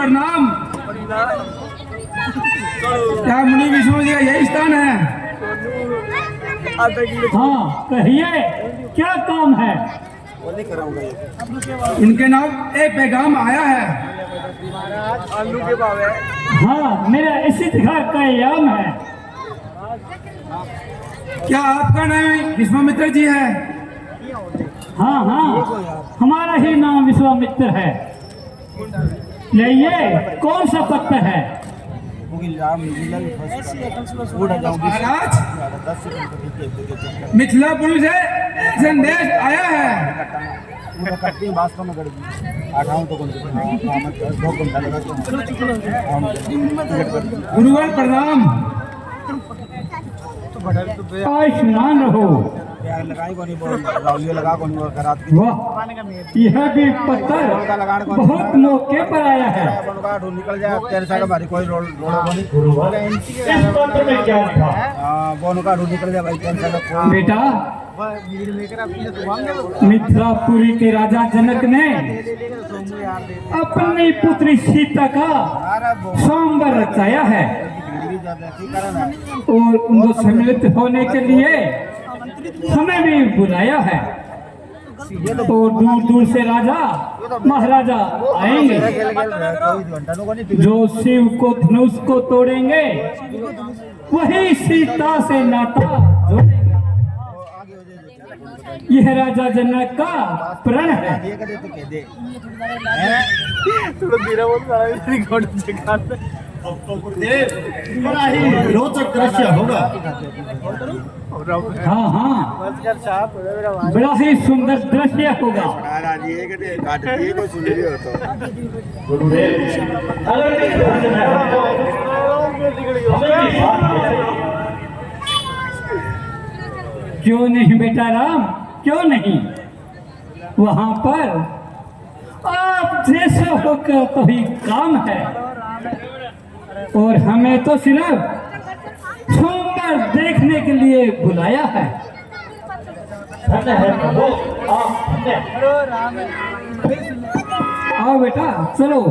प्रणाम। क्या मुनि विष्णु जी का यही स्थान है? हाँ कहिए, क्या काम है? इनके नाम एक पैगाम आया है। आलू के भाव है। हाँ, मेरा इसी तरह का याम है। क्या आपका नाम विश्वामित्र जी है? हाँ हाँ, हमारा ही नाम विश्वामित्र है। ये कौन सा पत्थर है? महाराज, मिथिलापुर से एक संदेश आया है। गुरुवर प्रणाम। आयुष्मान रहो। वाह, यह भी पत्थर बहुत मौके पर आया है। निकल जाए तेरे साइड हमारी कोई रोड इस पत्र में क्या लिखा? निकल जाए भाई तेरे साइड बेटा, मिथिलापुरी के राजा जनक ने अपनी पुत्री सीता का स्वयंवर रचाया है और उनको सम्मिलित होने के लिए हमें भी बुलाया है। और दूर दूर से राजा महाराजा आएंगे। जो शिव को धनुष को तोड़ेंगे वही सीता से नाता जोड़ेंगे। यह राजा जनक का प्रण है। बड़ा ही रोचक दृश्य होगा। हाँ हाँ, बड़ा ही सुंदर दृश्य होगा। क्यों नहीं बेटा राम, क्यों नहीं? वहां पर आप जैसे होकर तो ही काम है और हमें तो सिर्फ सुंदर देखने के लिए बुलाया है। आओ बेटा, चलो।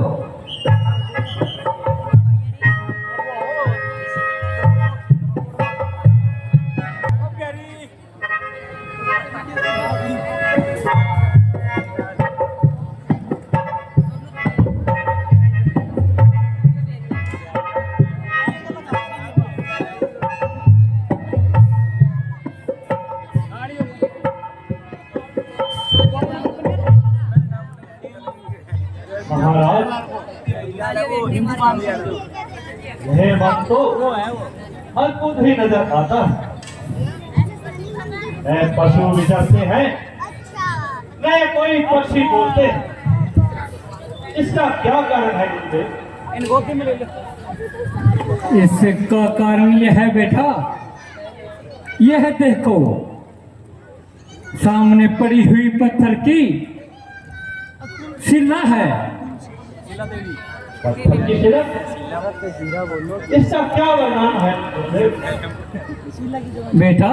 यह बात तो अद्भुत ही नजर आता है। न पशु विचरते हैं, न कोई पक्षी बोलते हैं। इसका क्या कारण है गुरुदेव? इसका कारण यह है बेटा, यह देखो सामने पड़ी हुई पत्थर की शिला है। पत्थर की शिला? इसका क्या वर्णन है गुरुदेव? बेटा,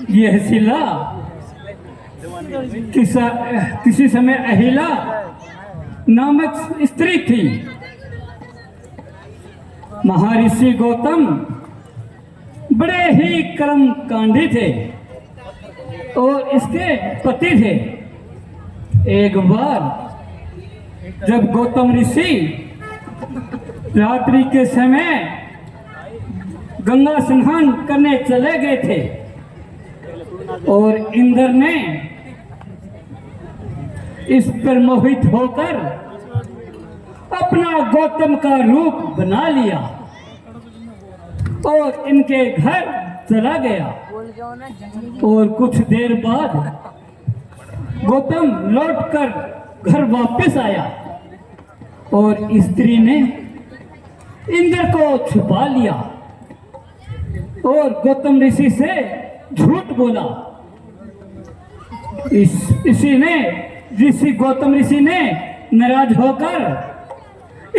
यह शिला किसी समय अहिला नामक स्त्री थी। महर्षि गौतम बड़े ही कर्मकांडी थे और इसके पति थे। एक बार जब गौतम ऋषि रात्रि के समय गंगा स्नान करने चले गए थे और इंद्र ने इस पर मोहित होकर अपना गौतम का रूप बना लिया और इनके घर चला गया। और कुछ देर बाद गौतम लौटकर घर वापस आया और स्त्री ने इंद्र को छुपा लिया और गौतम ऋषि से झूठ बोला। गौतम ऋषि ने नाराज होकर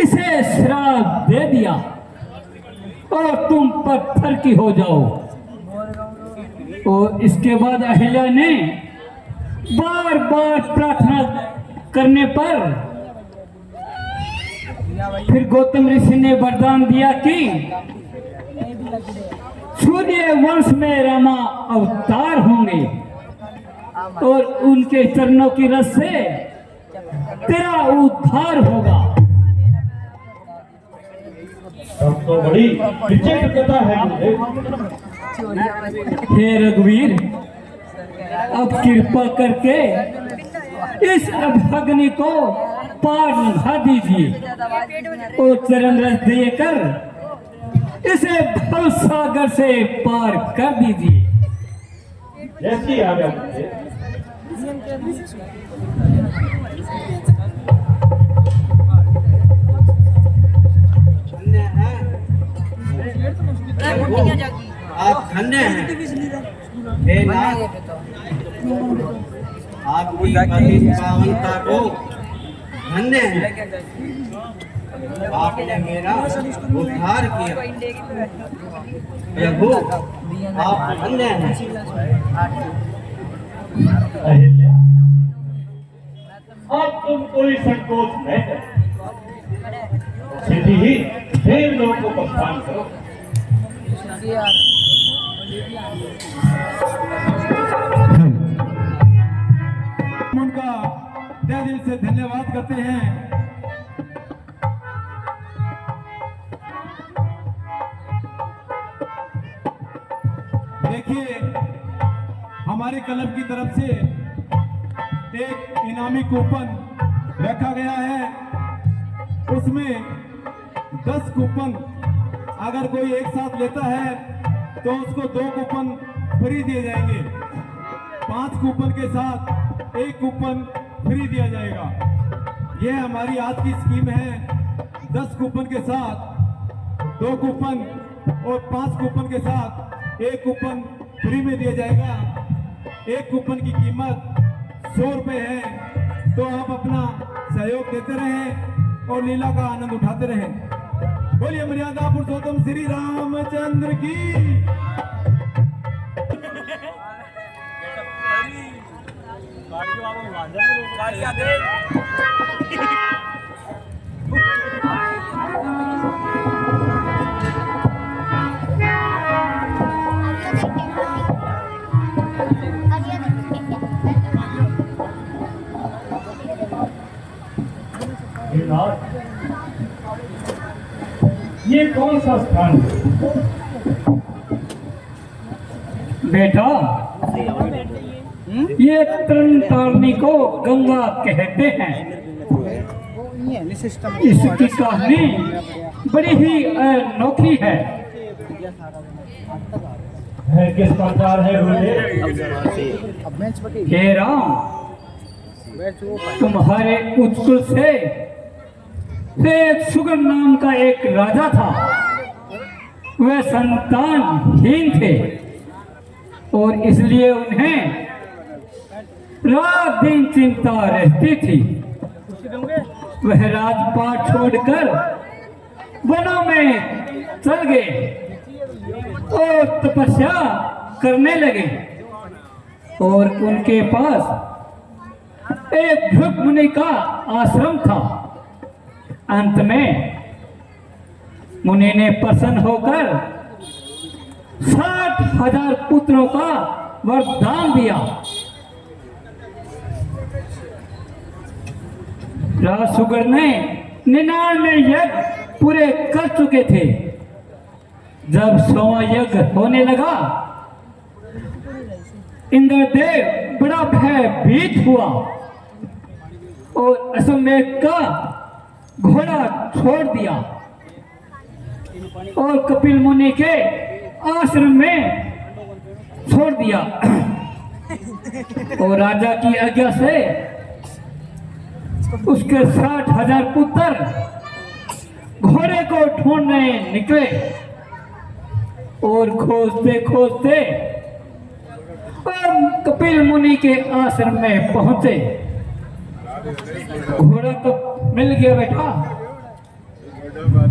इसे श्राप दे दिया और तुम पत्थर की हो जाओ। और इसके बाद अहिल्या ने बार बार प्रार्थना करने पर फिर गौतम ऋषि ने वरदान दिया कि सूर्य वंश में रामा अवतार होंगे और उनके चरणों की रस से तेरा उद्धार होगा। तब तो बड़ी विचित्र कथा है गुरुदेव। हे रघुवीर, अब कृपा करके इस अभाग्नि को पार लगा दीजिए और चरण रस देकर इसे भव सागर से पार कर दीजिए। जैसी आज्ञा गुरुदेव। आप धन्य हैं हे नाथ, आपकी पति पावनता को धन्य है। आपने मेरा उद्धार किया प्रभु, आप धन्य हैं। अहिल्या, अब तुम कोई संकोच न करो, सीधी ही देव लोग को प्रस्थान करो। उनका तहे दिल से धन्यवाद करते हैं। देखिए, हमारे क्लब की तरफ से एक इनामी कूपन रखा गया है, उसमें 10 कूपन अगर कोई एक साथ लेता है तो उसको 2 कूपन फ्री दिए जाएंगे। 5 कूपन के साथ 1 कूपन फ्री दिया जाएगा। यह हमारी आज की स्कीम है। 10 कूपन के साथ 2 कूपन और 5 कूपन के साथ 1 कूपन फ्री में दिया जाएगा। 1 कूपन की कीमत 100 रुपये है। तो आप अपना सहयोग देते रहें और लीला का आनंद उठाते रहें। बोलिए मर्यादा पुरुषोत्तम श्री रामचंद्र की। ये कौन सा स्थान है? बेटा, ये तरण तारणी को गंगा कहते हैं। इसकी कहानी बड़ी ही अनोखी है। किस प्रकार है गुरुदेव? हे राम, तुम्हारे उत्कुल से एक सुगम नाम का एक राजा था। वह संतानहीन थे और इसलिए उन्हें रात दिन चिंता रहती थी। वह राजपाट छोड़कर वनों में चल गए और तपस्या करने लगे और उनके पास एक भृगु मुनि का आश्रम था। अंत में मुनि ने प्रसन्न होकर 60,000 पुत्रों का वरदान दिया। राजा सुगर ने 99 यज्ञ पूरे कर चुके थे। जब 100वां यज्ञ होने लगा, इंद्रदेव बड़ा भयभीत हुआ और अश्वमेध का घोड़ा छोड़ दिया और कपिल मुनि के आश्रम में छोड़ दिया। और राजा की आज्ञा से उसके 60,000 पुत्र घोड़े को ढूंढने निकले और खोजते खोजते कपिल मुनि के आश्रम में पहुंचे। घोड़ा तो मिल गया बेटा,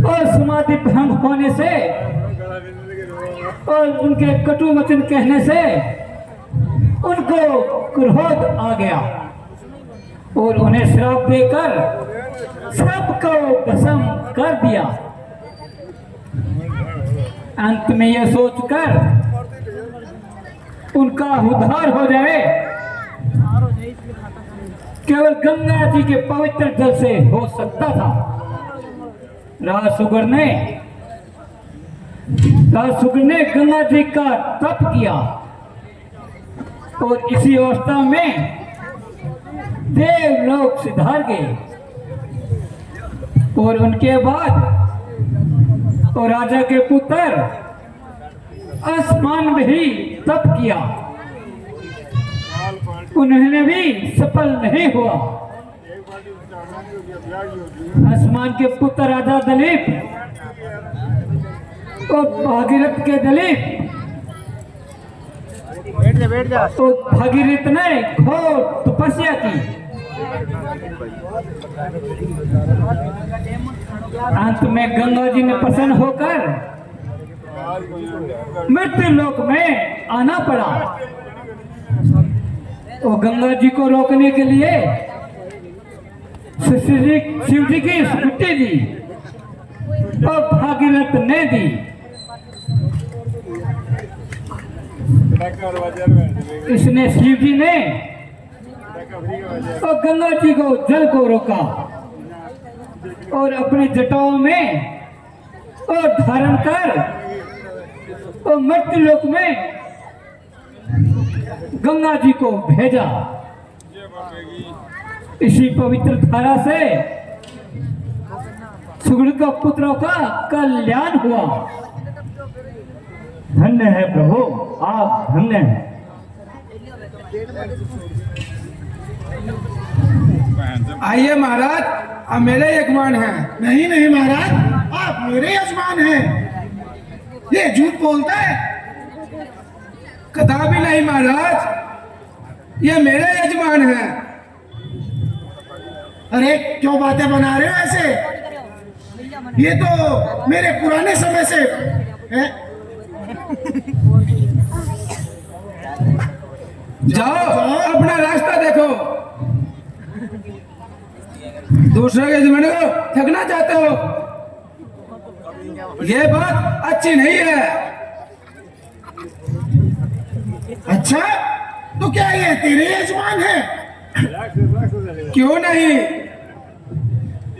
और समाधि भंग होने से और उनके कटु वचन कहने से उनको क्रोध आ गया और उन्हें श्राप देकर सबको भस्म कर दिया। अंत में यह सोचकर उनका उद्धार हो जाए केवल गंगा जी के पवित्र जल से हो सकता था। राजा सुगर ने गंगा जी का तप किया और इसी अवस्था में देवलोक सिधार गए और उनके बाद और राजा के पुत्र आसमान में ही तप किया, उन्होंने भी सफल नहीं हुआ। आसमान के पुत्र राजा दिलीप और भागीरथ के दिलीप तो भागीरथ ने घोर तपस्या की। अंत में गंगा जी ने प्रसन्न होकर मृत्यु लोक में आना पड़ा। तो गंगा जी को रोकने के लिए शिव जी की स्मृति दी और भागीरथ ने दी। इसने शिव जी ने और गंगा जी को जल को रोका और अपने जटाओं में और धारण कर और मृत्यु लोक में गंगा जी को भेजा। इसी पवित्र धारा से सुग्रीव का पुत्रों का कल्याण हुआ। धन्य है प्रभु, आप धन्य हैं। आइए महाराज, आप मेरे यजमान हैं। नहीं नहीं महाराज, आप मेरे यजमान हैं। ये झूठ बोलता है। कदापि नहीं महाराज, ये मेरे यजमान हैं। अरे क्यों बातें बना रहे हो ऐसे? ये तो मेरे पुराने समय से है। जाओ अपना रास्ता देखो। दूसरे के जमाने को ठगना चाहते हो, ये बात अच्छी नहीं है। अच्छा, तो क्या ये तेरे यजमान है? क्यों नहीं,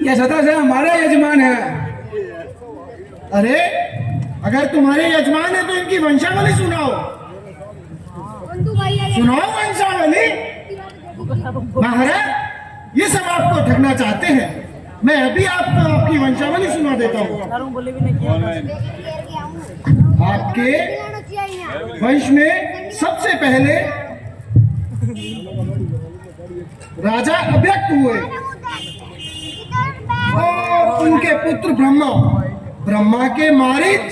ये सदा से हमारे यजमान है। अरे अगर तुम्हारे यजमान है तो इनकी वंशावली सुनाओ। सुनाओ वंशावली। महाराज, ये सब आपको ठगना चाहते हैं। मैं अभी आपको आपकी वंशावली सुना देता हूँ। आपके वंश में सबसे पहले राजा अव्यक्त हुए और उनके पुत्र ब्रह्मा के मारीच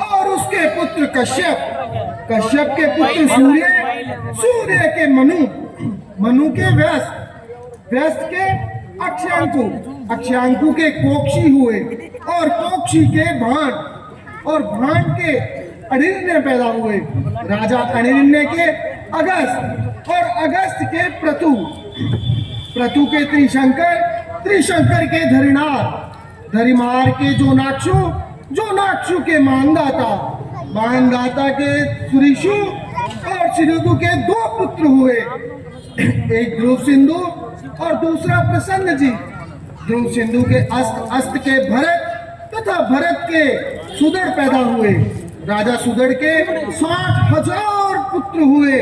और उसके पुत्र कश्यप के पुत्र सूर्य के मनु के व्यस्त के अक्षांकु के कोक्षी हुए और कोक्षी के भांड के अनिर्ण्य पैदा हुए। राजा अनिर्ण्य के अगस्त और अगस्त के प्रतु के त्रिशंकर के धरिमार के जोनाक्षु के मानदाता के सुरीशु और सिरुदु के 2 पुत्र हुए, एक ध्रुव सिंधु और दूसरा प्रसन्न जी। ध्रुव सिंधु के अस्त के भरत तथा भरत के सुदड़ पैदा हुए। राजा सुदड़ के 60,000 पुत्र हुए।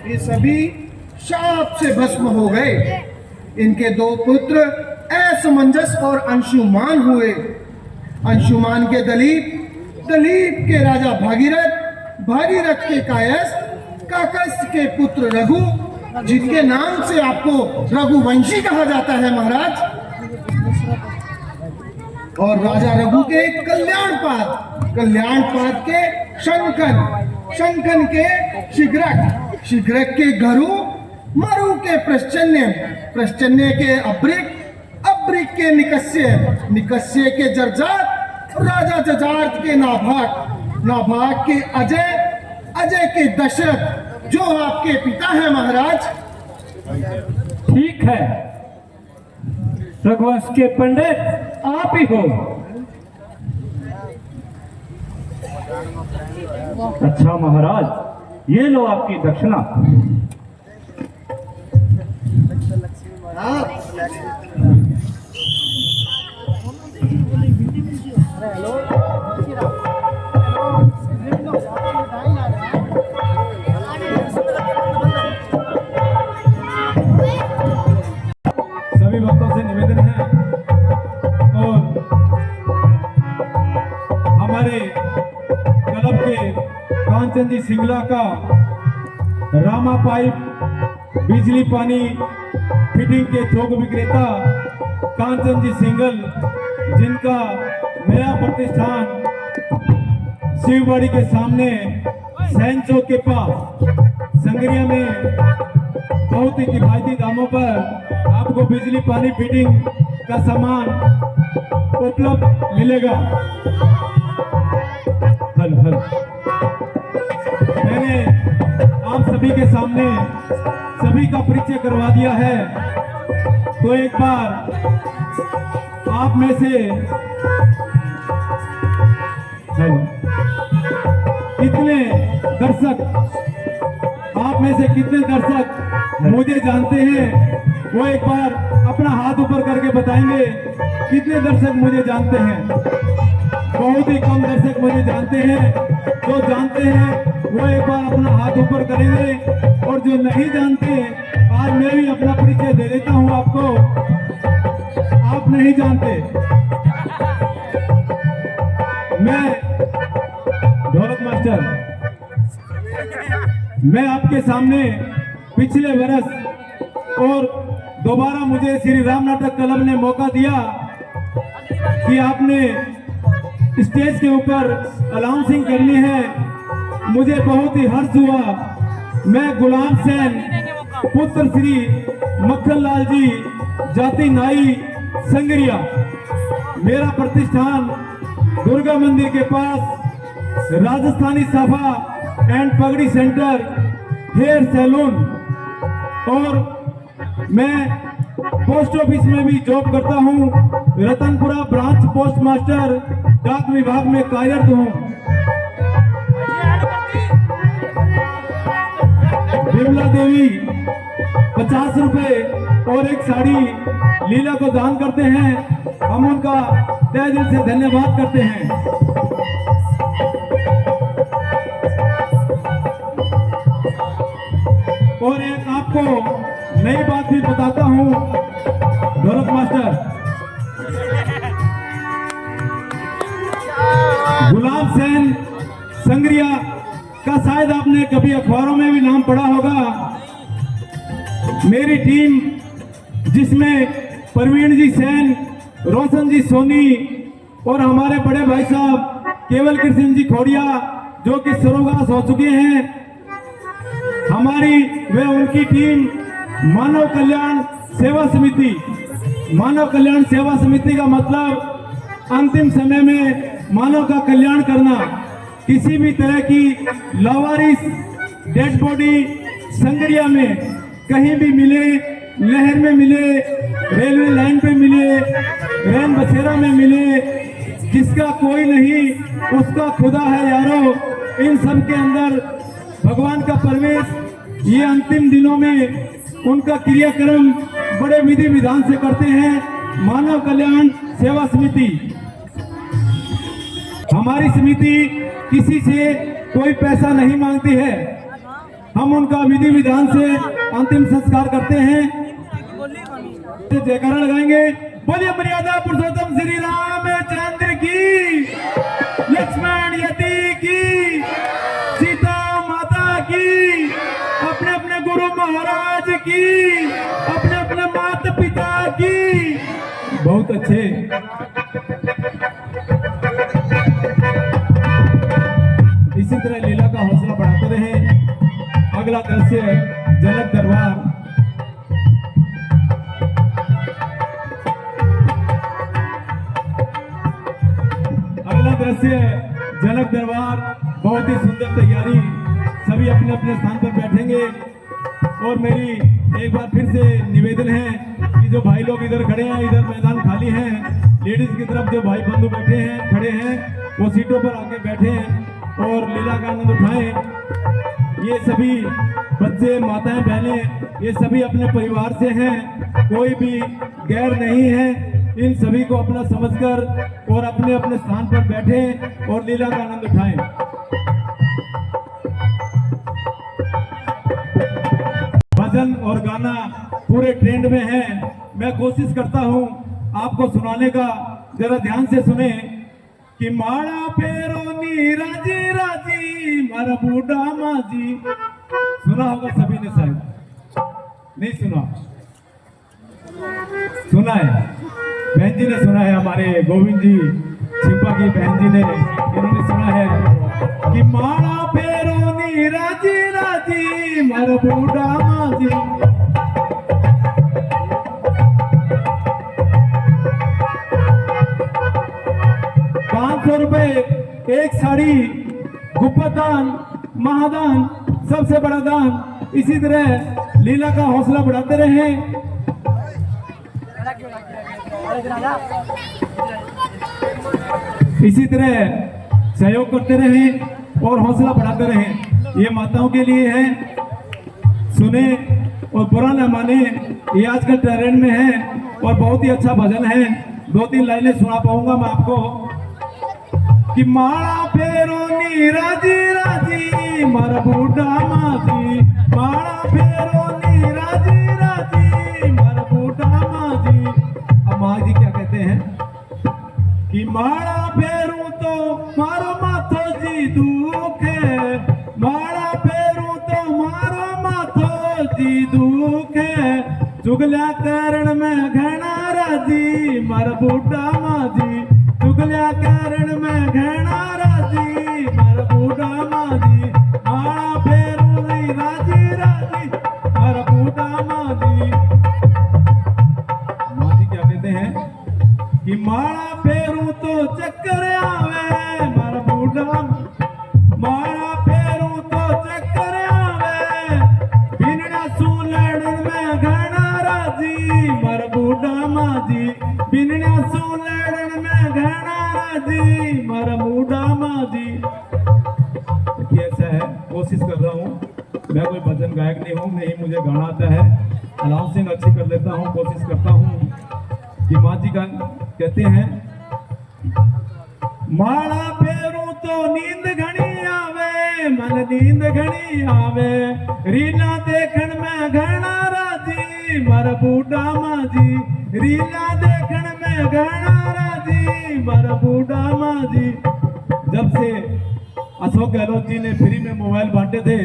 ये सभी शाप से भस्म हो गए। इनके 2 पुत्र असमंजस और अंशुमान हुए। अंशुमान के दलीप के राजा भागीरथ के काकस के पुत्र रघु, जिनके नाम से आपको रघुवंशी कहा जाता है महाराज। और राजा रघु के कल्याणपाद के शंखन के शिग्रक के घरु, मरु के प्रश्चन्य के अब्रिक के निकस्य के जर्जात, राजा जजार्थ के नाभाग के अजय के दशरथ, जो आपके पिता है महाराज। ठीक है, रघुवंश के पंडित आप ही हो। अच्छा महाराज, ये लो आपकी दक्षिणा। सभी भक्तों से निवेदन है और हमारे क्लब के कांचन जी सिंगला का रामा पाइप बिजली पानी फिटिंग के थोक विक्रेता कांचन जी सिंगल, जिनका नया प्रतिष्ठान शिवबाड़ी के सामने सैन चौक के पास संगरिया में बहुत ही किफायती दामों पर आपको बिजली पानी फिटिंग का सामान उपलब्ध मिलेगा। हल हल मैंने आप सभी के सामने सभी का परिचय करवा दिया है, तो एक बार आप में से कितने दर्शक मुझे जानते हैं, वो एक बार अपना हाथ ऊपर करके बताएंगे कितने दर्शक मुझे जानते हैं। बहुत ही कम दर्शक मुझे जानते हैं, जो जानते हैं वो एक बार अपना हाथ ऊपर करेंगे, और जो नहीं जानते आज मैं भी अपना परिचय दे देता हूं आपको। आप नहीं जानते, मैं ढोलक मास्टर, मैं आपके सामने पिछले वर्ष और दोबारा मुझे श्री राम नाटक क्लब ने मौका दिया कि आपने स्टेज के ऊपर अनाउंसिंग करनी है। मुझे बहुत ही हर्ष हुआ। मैं गुलाम सैन पुत्र श्री मक्खन लाल जी जाति नाई संगरिया, मेरा प्रतिष्ठान दुर्गा मंदिर के पास राजस्थानी साफा एंड पगड़ी सेंटर हेयर सैलून, और मैं पोस्ट ऑफिस में भी जॉब करता हूं। रतनपुरा ब्रांच पोस्ट मास्टर डाक विभाग में कार्यरत हूं। विमला देवी 50 रुपए और एक साड़ी लीला को दान करते हैं, हम उनका तहे दिल से धन्यवाद करते हैं। और एक आपको नई बात भी बताता हूं ढोलक मास्टर, गुलाब सैन संगरिया का शायद आपने कभी अखबारों में भी नाम पढ़ा होगा। मेरी टीम जिसमें प्रवीण जी सैन, रोशन जी सोनी और हमारे बड़े भाई साहब केवल कृष्ण जी खोड़िया जो कि स्वर्गवास हो चुके हैं, हमारी वे उनकी टीम मानव कल्याण सेवा समिति। मानव कल्याण सेवा समिति का मतलब अंतिम समय में मानव का कल्याण करना। किसी भी तरह की लावारिस डेड बॉडी संगरिया में कहीं भी मिले, नहर में मिले, रेलवे लाइन पे मिले, रैन बसेरा में मिले, जिसका कोई नहीं उसका खुदा है यारो। इन सब के अंदर भगवान का प्रवेश ये अंतिम दिनों में उनका क्रियाक्रम बड़े विधि विधान से करते हैं। मानव कल्याण सेवा समिति, हमारी समिति किसी से कोई पैसा नहीं मांगती है, हम उनका विधि विधान से अंतिम संस्कार करते हैं। जयकारा लगाएंगे, बोलिए मर्यादा पुरुषोत्तम श्री रामचंद्र की, लक्ष्मण यति की, सीता माता की, अपने अपने गुरु महाराज की, अपने अपने माता पिता की। बहुत अच्छे। इसी तरह लीला का हौसला बढ़ाते रहे। अगला दृश्य जनक दरबार। अगला दृश्य जनक दरबार, बहुत ही सुंदर तैयारी। सभी अपने अपने स्थान पर बैठेंगे और मेरी एक बार फिर से निवेदन है कि जो भाई लोग इधर खड़े हैं, इधर मैदान खाली है, लेडीज की तरफ जो भाई बंधु बैठे हैं, खड़े हैं, वो सीटों पर आके बैठे और लीला का आनंद उठाएं। ये सभी बच्चे, माताएं, बहनें, ये सभी अपने परिवार से हैं, कोई भी गैर नहीं है। इन सभी को अपना समझकर और अपने अपने स्थान पर बैठे और लीला का आनंद उठाएं। भजन और गाना पूरे ट्रेंड में है। मैं कोशिश करता हूं आपको सुनाने का, जरा ध्यान से सुने कि माड़ा फेरो नी राजी राजी मारा बूढ़ा माजी। सुना होगा सभी ने, शायद नहीं सुना? सुना है, बहन जी ने सुना है, हमारे गोविंद जी छिपा की बहन जी ने, इन्होंने सुना है कि माड़ा फेरो नी राजी राजी मारा बूढ़ा माजी। 500 रुपए एक साड़ी, गुप्पत दान, महादान, सबसे बड़ा दान। इसी तरह लीला का हौसला बढ़ाते रहें। इसी तरह सहयोग करते रहें और हौसला बढ़ाते रहें। ये माताओं के लिए है, सुने और बुरा न माने। ये आजकल ट्रेंड में है और बहुत ही अच्छा भजन है। 2-3 लाइनें सुना पाऊंगा मैं आपको कि माड़ा फेरो नी राजी राजी मारा बूढ़ा माजी। माड़ा फेरो नी राजी राजी मारा बूढ़ा माजी। अब माँ जी क्या कहते हैं कि माड़ा फेरू तो मारो माथो जी दुखे, माड़ा फेरू तो मारो माथो जी दुखे, चुगल्या कारण में घना राजी मारा बूढ़ा माजी। चुगल्या कारण में घना राजी मारा बूढ़ा माजी। माड़ा फेरू नी राजी राजी मारा बूढ़ा माजी। माँ जी क्या कहते हैं कि माड़ा फेरू तो चक्कर आवे मारा बूढ़ा, माड़ा फेरू तो चक्कर आवे, बिनड़ा सू लड़न में घना राजी मारा बूढ़ा माजी। बिनड़ा सू लड़न में घना राजी मारा बूढ़ा माजी। कैसा है, कोशिश कर रहा हूँ, मैं कोई भजन गायक नहीं हूँ, नहीं मुझे गाना आता है, अनाउंसिंग अच्छी कर लेता हूँ, कोशिश करता हूँ कि माँ जी का कहते हैं माड़ा फेरू तो नींद घनी आवे, मन नींद घनी आवे, रीला देखण में घना राजी मारा बूढ़ा माजी। रीला देखण में घना राजी मारा बूढ़ा माजी। जब से अशोक गहलोत जी ने फ्री में मोबाइल बांटे थे,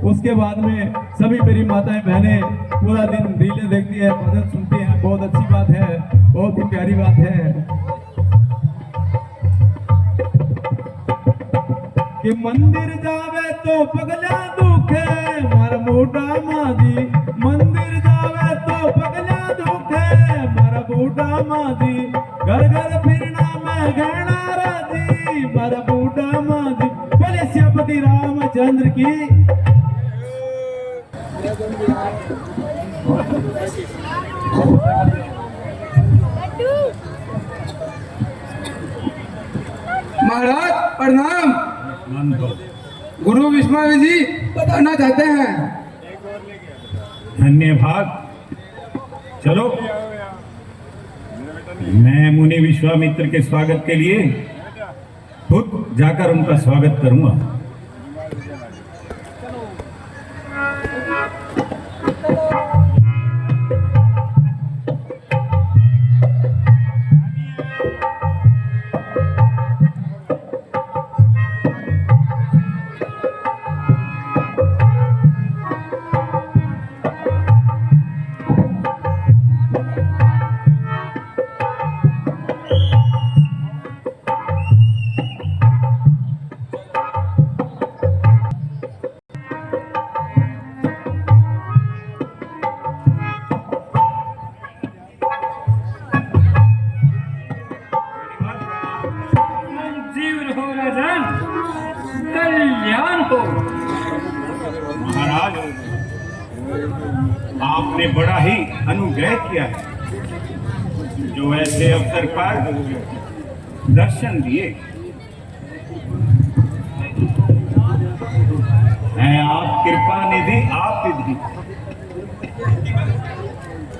उसके बाद में सभी मेरी माताएं बहनें पूरा दिन रीलें देखती है, भजन सुनती हैं। बहुत अच्छी बात है, बहुत ही प्यारी बात है कि मंदिर जावे तो पगला दुखे मारा बूढ़ा माजी। मंदिर जावे तो पगला दुखे मारा बूढ़ा माजी। घर घर फिरना में घना राजी मारा बूढ़ा माजी। बोले श्यामपति रामचंद्र की। महाराज प्रणाम। गुरु विश्वामित्र जी बताना चाहते हैं। धन्यवाद। चलो, मैं मुनि विश्वामित्र के स्वागत के लिए खुद जाकर उनका स्वागत करूंगा। कल्याण हो। महाराज आपने बड़ा ही अनुग्रह किया है जो ऐसे अवसर पर दर्शन दिए हैं। आप कृपा निधि, आप विधि,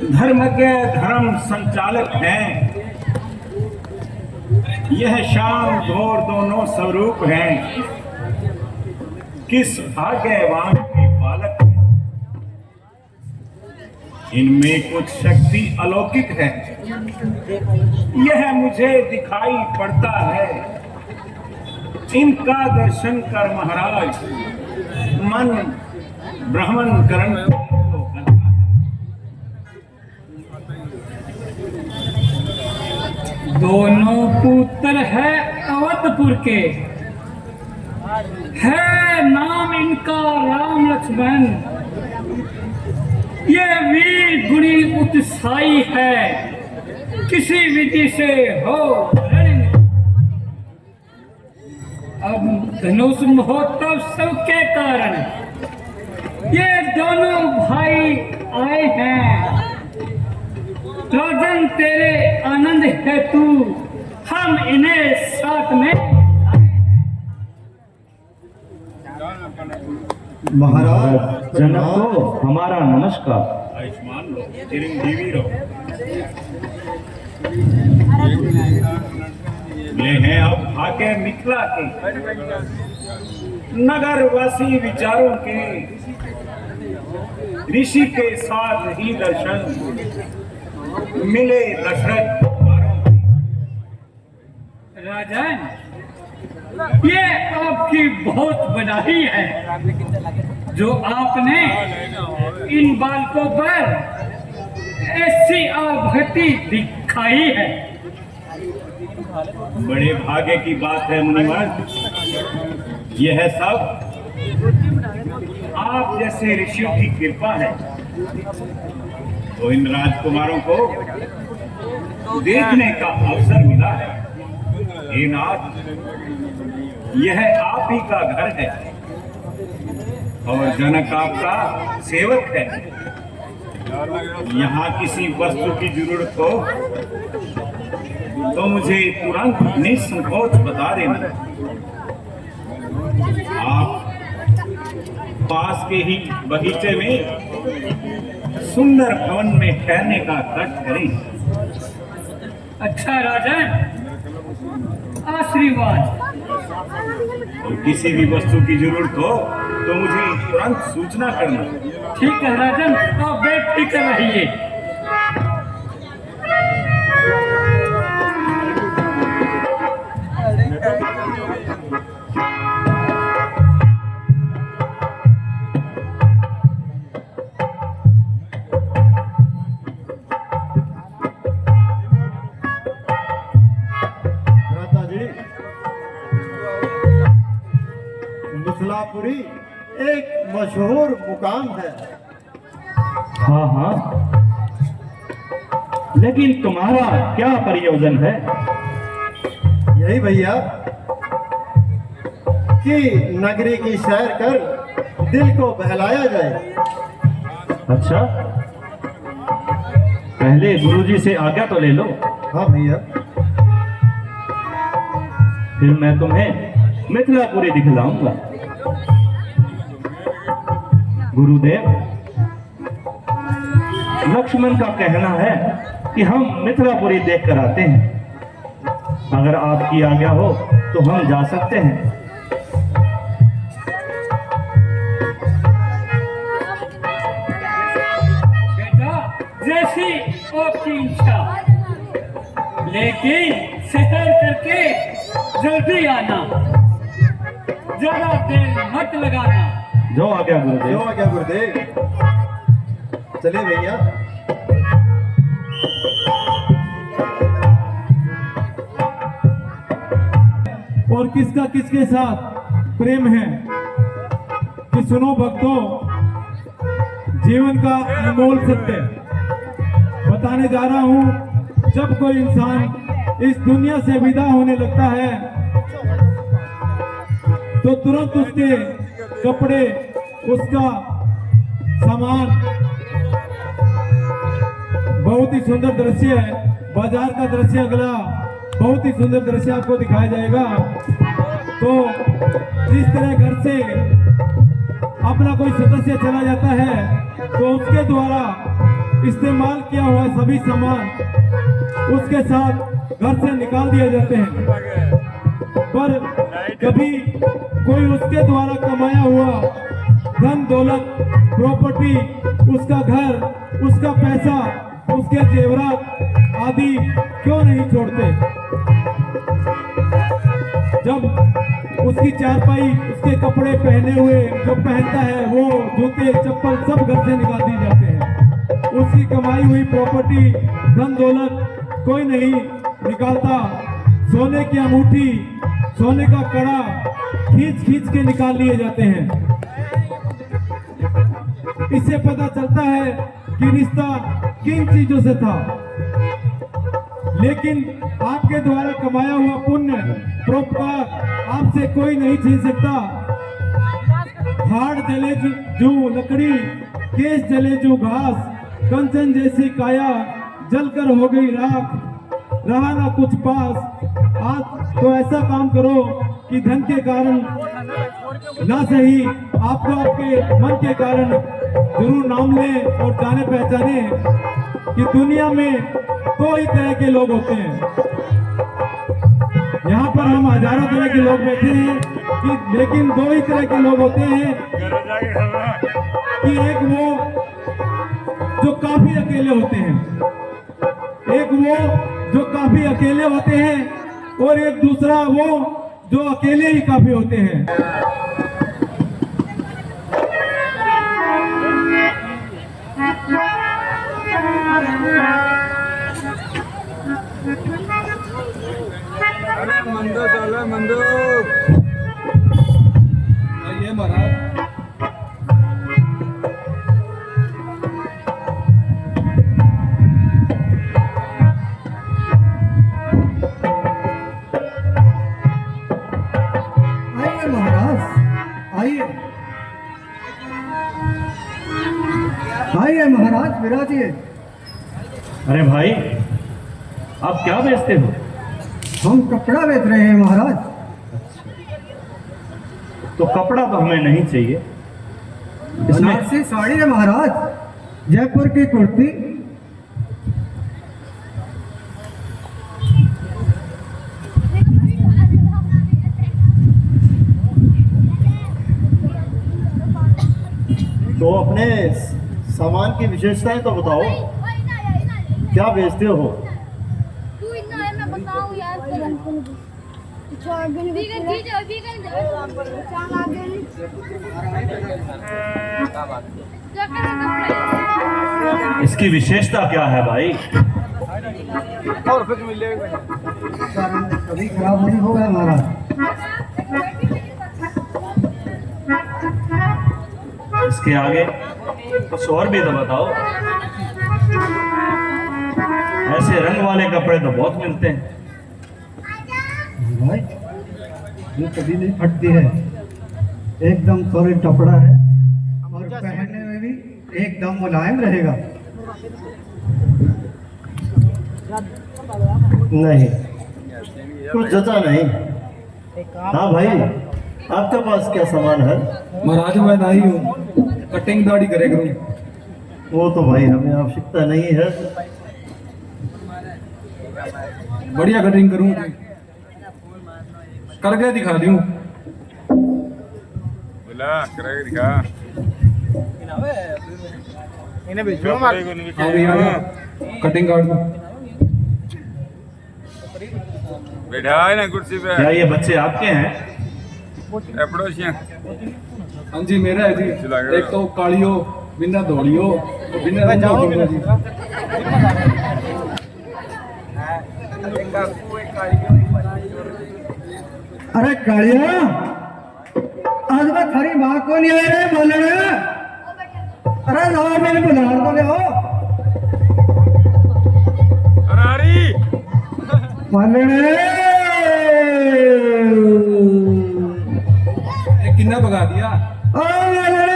धर्म के धर्म संचालक हैं। यह शाम घोर दोनों स्वरूप हैं। किस भाग्यवान के बालक हैं। इनमें कुछ शक्ति अलौकिक है, यह मुझे दिखाई पड़ता है। इनका दर्शन कर महाराज मन ब्राह्मण करण को करता है। दोनों पुत्र है अवधपुर के, है नाम इनका राम लक्ष्मण। ये वीर गुणी उत्साही है, किसी विधि से हो रण। अब धनुष महोत्सव के कारण ये दोनों भाई आए हैं। राजन तेरे आनंद हेतु हम इन्हें साथ में महाराज जनक को हमारा नमस्कार। आयुष्मान लो, चिरंजीवी रहो। ले हैं अब भाग्य मिथिला के, नगर वासी विचारों के, ऋषि के साथ ही दर्शन मिले दशरथ कुमारों के। राजन, ये आपकी बहुत बड़ाई है जो आपने इन बालकों पर ऐसी आभूति दिखाई है। बड़े भाग्य की बात है मुनिवर। यह सब आप जैसे ऋषियों की कृपा है। तो इन राजकुमारों को देखने का अवसर मिला है। हे नाथ, यह आप ही का घर है और जनक आपका सेवक है। यहाँ किसी वस्तु की जरूरत हो तो मुझे तुरंत निसंकोच बता देना। आप पास के ही बगीचे में सुंदर भवन में ठहरने का कष्ट करें। अच्छा राजन, आशीर्वाद। और किसी भी वस्तु की जरूरत हो तो मुझे तुरंत सूचना करना। ठीक है राजन, आप बेफिक्र रहिए। भ्राता जी, मिथिलापुरी एक मशहूर मुकाम है। हाँ हाँ, लेकिन तुम्हारा क्या प्रयोजन है? यही भैया कि नगरी की सैर कर दिल को बहलाया जाए। अच्छा, पहले गुरुजी से आज्ञा तो ले लो। हाँ भैया। फिर मैं तुम्हें मिथिलापुरी दिखलाऊंगा। गुरुदेव, लक्ष्मण का कहना है कि हम मिथिलापुरी देख कर आते हैं। अगर आपकी आज्ञा हो तो हम जा सकते हैं। बेटा, जैसी आपकी इच्छा, लेकिन शहर करके जल्दी आना, ज्यादा देर मत लगाना। जो आज्ञा जो गुरुदेव। आ गया गुरुदेव। चलिए भैया। और किसका किसके साथ प्रेम है कि सुनो भक्तों, जीवन का अनमोल सत्य बताने जा रहा हूं। जब कोई इंसान इस दुनिया से विदा होने लगता है तो तुरंत उसके कपड़े, उसका सामान बहुत ही सुंदर दृश्य है। बाजार का दृश्य अगला बहुत ही सुंदर दृश्य आपको दिखाया जाएगा। तो जिस तरह घर से अपना कोई सदस्य चला जाता है तो उसके द्वारा इस्तेमाल किया हुआ सभी सामान उसके साथ घर से निकाल दिए जाते हैं। पर कभी कोई उसके द्वारा कमाया हुआ धन दौलत प्रॉपर्टी, उसका घर, उसका पैसा, उसके जेवरात आदि क्यों नहीं छोड़ते। जब उसकी चारपाई, उसके कपड़े पहने हुए जो पहनता है, वो जूते चप्पल सब घर से निकाल दिए जाते हैं। उसकी कमाई हुई प्रॉपर्टी, धन दौलत कोई नहीं निकालता। सोने की अंगूठी, सोने का कड़ा खींच खींच के निकाल लिए जाते हैं। इससे पता चलता है कि रिश्ता किन चीजों से था। लेकिन आपके द्वारा कमाया हुआ पुण्य परोपकार आपसे कोई नहीं छीन सकता। हाड़ जले जो लकड़ी, केस जले जो घास, कंचन जैसी काया जलकर हो गई राख, रहा ना कुछ पास। आज तो ऐसा काम करो कि धन के कारण ना सही, आपको आपके मन के कारण जरूर नाम लें और जाने पहचाने कि दुनिया में दो ही तरह के लोग होते हैं। यहाँ पर हम हजारों तरह के लोग बैठे हैं कि लेकिन दो ही तरह के लोग होते हैं कि एक वो जो काफी अकेले होते हैं, एक वो जो काफी अकेले होते हैं और एक दूसरा वो जो अकेले ही काफी होते हैं। मंदो चलो मंदो। ये महाराज आइए महाराज, आइए आइए महाराज, विराजिए। अरे भाई, आप क्या बेचते हो? हम कपड़ा बेच रहे हैं महाराज। तो कपड़ा तो हमें नहीं चाहिए। इसमें बनारसी साड़ी है महाराज, जयपुर की कुर्ती। तो अपने सामान की विशेषताएं तो बताओ, क्या बेचते हो? तू इतना है, मैं बताऊं यार। इसकी विशेषता क्या है भाई? कभी खराब नहीं होगा महाराज। इसके आगे कुछ और भी तो बताओ। ऐसे रंग वाले कपड़े तो बहुत मिलते हैं। भाई ये कभी नहीं फटती है, एकदम सॉलिड कपड़ा है और पहनने में भी एकदम मुलायम रहेगा। नहीं, कुछ जचा नहीं। हाँ भाई, आपके पास क्या सामान है? महाराज मैं नहीं हूँ, कटिंग दाढ़ी करे करूँ। वो तो भाई हमें आवश्यकता नहीं है। बढ़िया कटिंग करूँ, करके दिखा दूँ। कटिंग काट दूँ। बैठा है ना कुर्सी पे। क्या ये बच्चे आपके हैं? पड़ोसियाँ। हाँ जी, मेरा है जी। एक तो कालियो, बिना दौड़ियो, बिना दौड़ियो जी। अरे कालिया, आज मैं थारी माँ को नहीं आए रे बोलने। अरे जाओ मैंने बुला तो ले आओ अरारी बोलने। किन्ना भगा दिया। ओ बोलने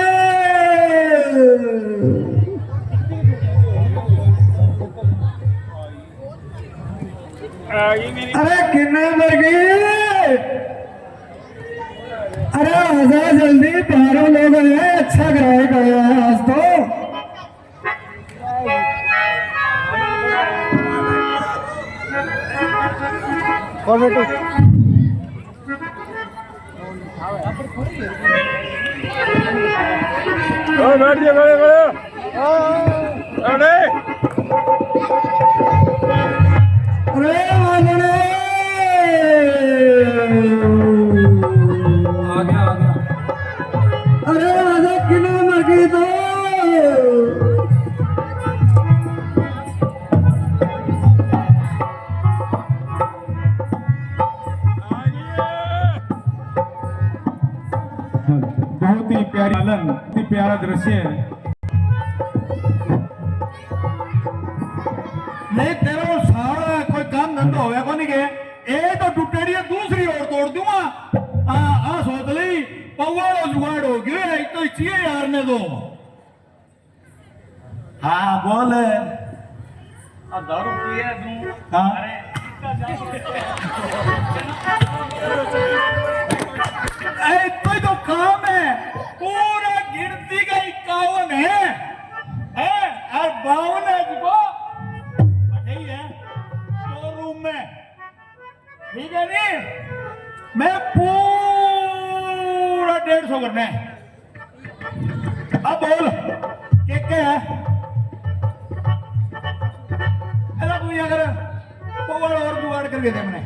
अरे किन्ने मर गई। अरे आजा जल्दी, तुम्हारे लोग हैं, अच्छा ग्राहक आया है आज तो। बैठ जा अरे अरे मानने आ गया अरे आजा किन्ने मर गई तो। बहुत ही प्यारी आलन, बहुत ही प्यारा दृश्य है। नहीं तेरा सारा कोई काम धंधा होया को नहीं के ए तो टुटेड़ी दूसरी ओर तोड़ दूंगा। आ सोच ली पौवा जुगाड़ हो गया है तो चाहिए यार ने दो। हाँ बोल। दारू पिए दूं। हाँ कोई तो काम है, पूरा गिनती का 51 है और 52 है देखो यही है दो रूम में, ठीक है नहीं। मैं पूरा 150 करना है। अब बोल क्या है ऐसा कोई अगर पौड़ और जुगाड़ करके दे मैंने।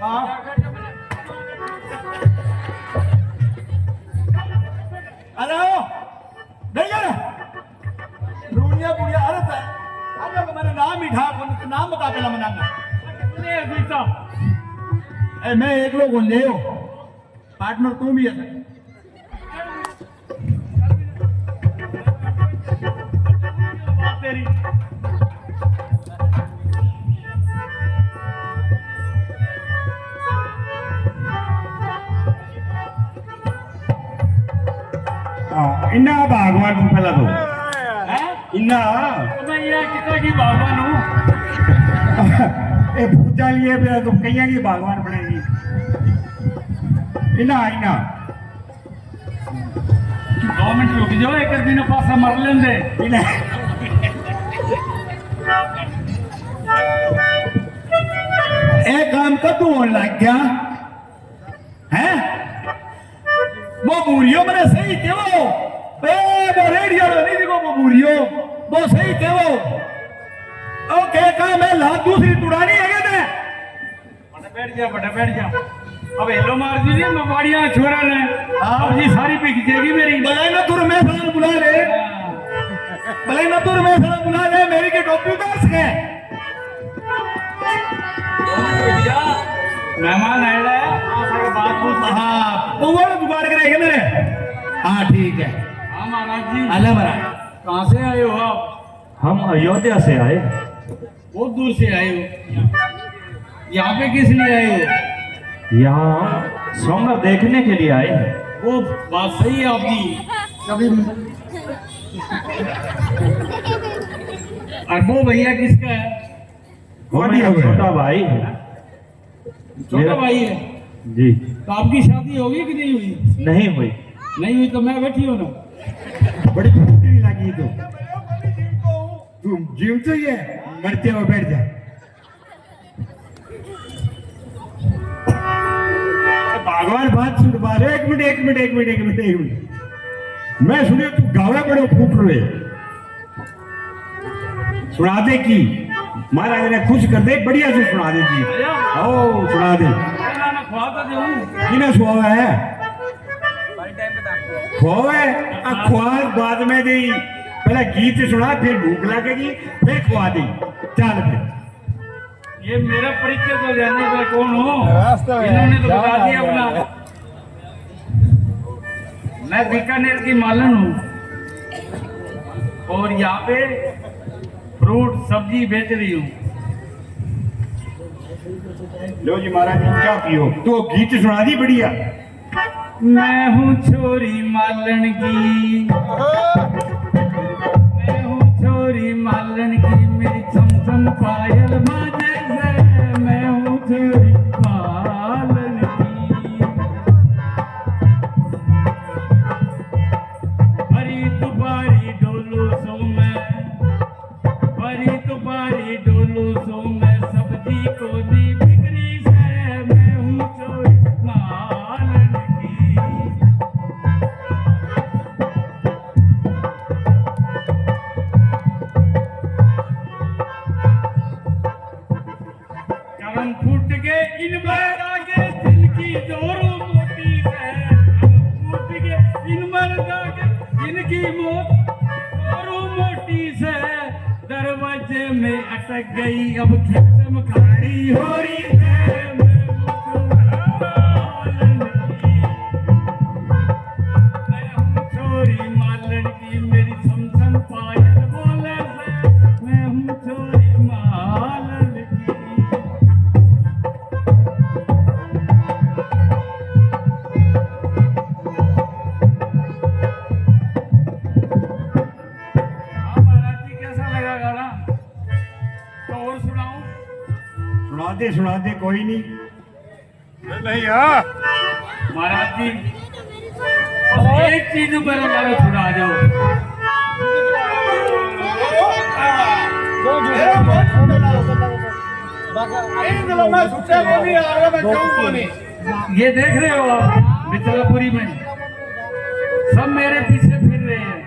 हाँ हेलो भैया रुनिया बुढ़िया अरे अरे मैंने नाम ही था, नाम बता पहला मनाना। मैं एक लोग ले पार्टनर तू भी है तेरी। इन्ना भगवान को पहला तो इन्ना मैं ये कितना की भगवान हूँ। ए पूजा लिए पे तो कहीं की भगवान पड़ेगी। इन्ना इन्ना 2 मिनट रुक जाओ, एक दिन पासा मर लेंदे। इन्ना एक काम का तू होने लग गया है। वो बूढ़ियो मैंने सही क्यों वो रेडियो नहीं देखो वो बूढ़ियो वो सही क्यों ओके काम है लात दूसरी तुड़ानी है क्या बैठ जा अब हेलो मार दीजिए मैं बाड़िया छोरा ने। अब जी सारी पिक जाएगी मेरी। भले न तुर में साला बुला ले, भले न तुर में साला बुला ले, मेरी के टोपी उतार सके। मेहमान आएगा बात पूछ। हाँ वो जुगाड़ करेंगे मेरे। हाँ ठीक है। हाँ महाराज जी। अल्लाह महाराज कहाँ से आए हो आप? हम अयोध्या से आए। बहुत दूर से आए हो, यहाँ पे किस लिए आए हो? यहाँ स्वयंवर देखने के लिए आए हैं। वो बात सही है आपकी। कभी और वो भैया किसका है? वो मेरा छोटा भाई है। छोटा भाई है जी। तो आपकी शादी होगी कि नहीं हुई? नहीं हुई। नहीं हुई तो मैं बैठी हूँ ना। बड़ी फुर्ती लगी तुम जीव तो ये मरते हुए बैठ जा। भगवान बात सुन पा रहे। एक मिनट मैं सुने तू गावे बड़े फूट रहे सुना दे की महाराज ने खुश कर दे बढ़िया से सुना दे जी। ओ सुना दे किने सुहावा है खोए ख्वाज बाद में दी पहले गीत सुना फिर भूख लगेगी फिर खुआ दी चल फिर। ये मेरा परिचय तो जानने का कौन हो? इन्होंने तो बता दिया अपना। मैं बीकानेर की मालन हूँ और यहाँ पे फ्रूट सब्जी बेच रही हूँ। लो जी महाराज क्या पियो तो गीत सुना दी बढ़िया। मैं हूँ छोरी मालन की, मैं हूँ छोरी छोरी मालन की मेरी चमचम पायल बाजे से मैं हूँ छोरी मालन की। भरी तुम्हारी डोलू सो मैं, भरी तुम्हारी डोलू सो मैं, सब्जी को दी बिक्री से मैं हूँ छोरी मालन की। करम फूट के इन मर्दा के दिल की जोरों मोटी है, करम फूट के इन मर्दा के दिल की जोरों मोटी से, दरवाजे में अटक गई अब खिचम खाड़ी हो रही है मैं हूँ छोरी मालन की मेरी समसम पायल बोले से मैं हूँ छोरी मालन की। सुनाते कोई नहीं। नहीं हाँ महाराज जी बस एक चीज मेरे बारे सुना जाओ। ये देख रहे हो आप मिथिलापुरी में सब मेरे पीछे फिर रहे हैं।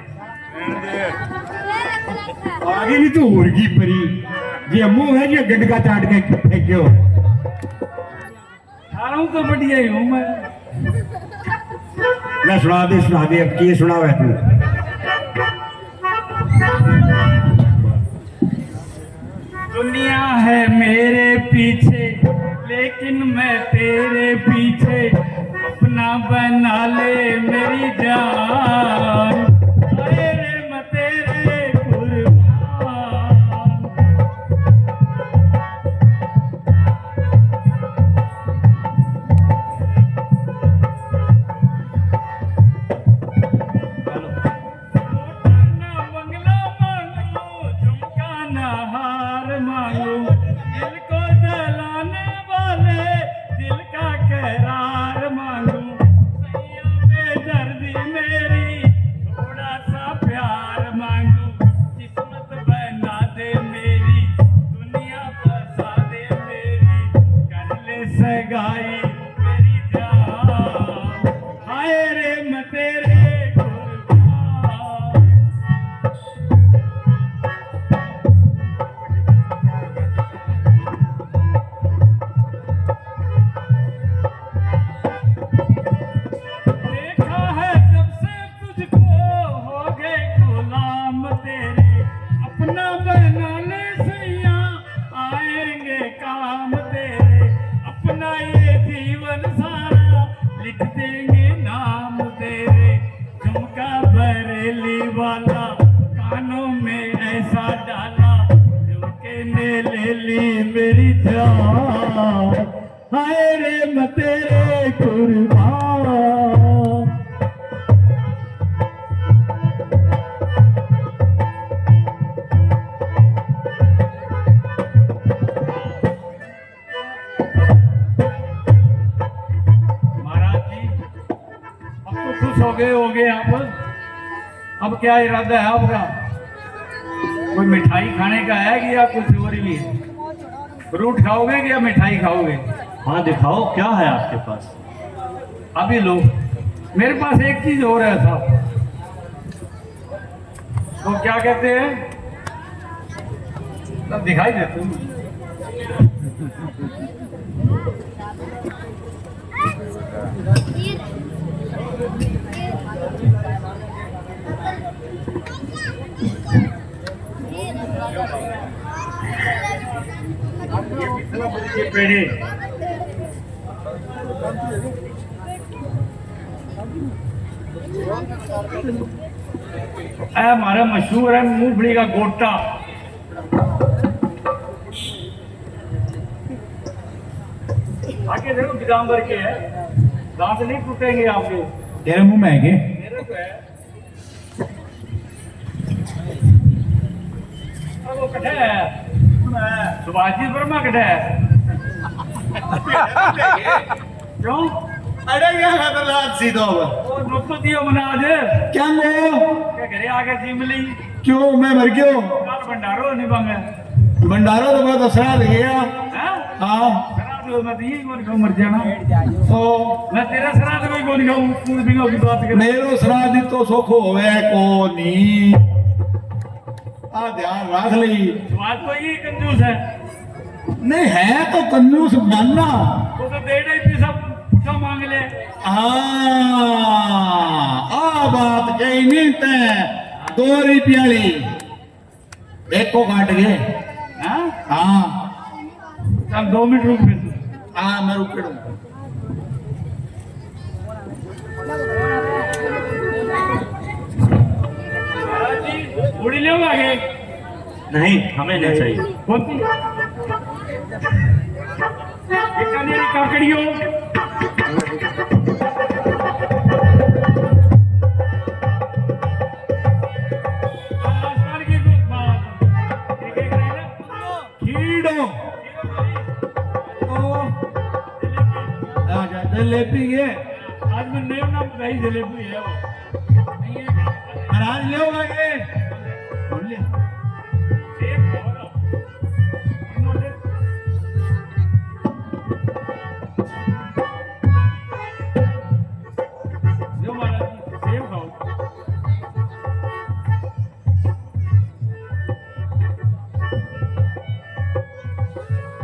आगे नहीं तो मुर्गी परी ये मुंह है ये गंडका चाट के फेंक्यो। सारा तो बढ़िया ही हूँ मैं। मैं सुना दे अब की सुनावे तू। दुनिया है मेरे पीछे लेकिन मैं तेरे पीछे, अपना बना ले मेरी जान, अरे रे मैं तेरे कुर्बान। ना बंगला मांगू, झुमका ना हार मांगू, दिल को जलाने वाले दिल का करार मांगू, सैया में दर्दी मेरी थोड़ा सा प्यार मांगू, किस्मत बना दे मेरी दुनिया बसा दे मेरी, कर ले सगाई मेरी जान, हाय रे मैं तेरे कुर्बान। देखा है जब से तुझको हो गए गुलाम तेरे, अपना बना ले सैया आएंगे काम तेरे, अपना ये जीवन सारा लिख देंगे नाम तेरे, झुमका बरेली वाला कानों में ऐसा डाला, झुमके ने ले ली मेरी जान, हाय रे मैं तेरे कुर्बान। महाराज जी अब तो खुश हो गए आप। अब क्या इरादा है आपका? कोई मिठाई खाने का है कि या कुछ और ही है? फ्रूट खाओगे कि या मिठाई खाओगे? हाँ दिखाओ क्या है आपके पास। अभी लो। मेरे पास एक चीज और है साहब, वो क्या कहते हैं, तब दिखाई देते हैं। पेड़े हमारा मशहूर है मूंगफली का गोटा। आके देखो गोदाम भर के है, दांत नहीं टूटेंगे आपके। तेरे मुंह में है के? मेरे को है। वो कटे सुभाष जी वर्मा कटे क्यों अरे क्या खतरनाक सीधो वो नुक्तो दियो मना आज क्या वो क्या घरे आके जी मिली क्यों मैं मर गयो काल भंडारो नहीं बांगे भंडारा तो बहुत असरा गया हैं हाँ श्राद्ध मैं दी कौन खाऊं मर जाना ओ मैं तेरा श्राद्ध कोई कौन खाऊं तू बिना की बात कर मेरो श्राद्ध तो सोखो होवे को नी आ ध्यान रख ली बात तो ये कंजूस है नहीं है तो कंजूस बनना वो तो डेढ़ ही पैसा पुठा मांग ले आ बात कही नहीं ते 2 रुपया ली एक को काट गए हैं हाँ चल 2 मिनट रुक फिर हाँ मैं रुक रहा उड़ी ले आगे नहीं हमें नहीं चाहिए कौन सी एक कानेरी काकड़ियों कीड़ो जलेबी है आज मैं नेम नाम भाई जलेबी है वो महाराज ले आगे बोल लिया सेब होगा जो महाराज सेब खाओ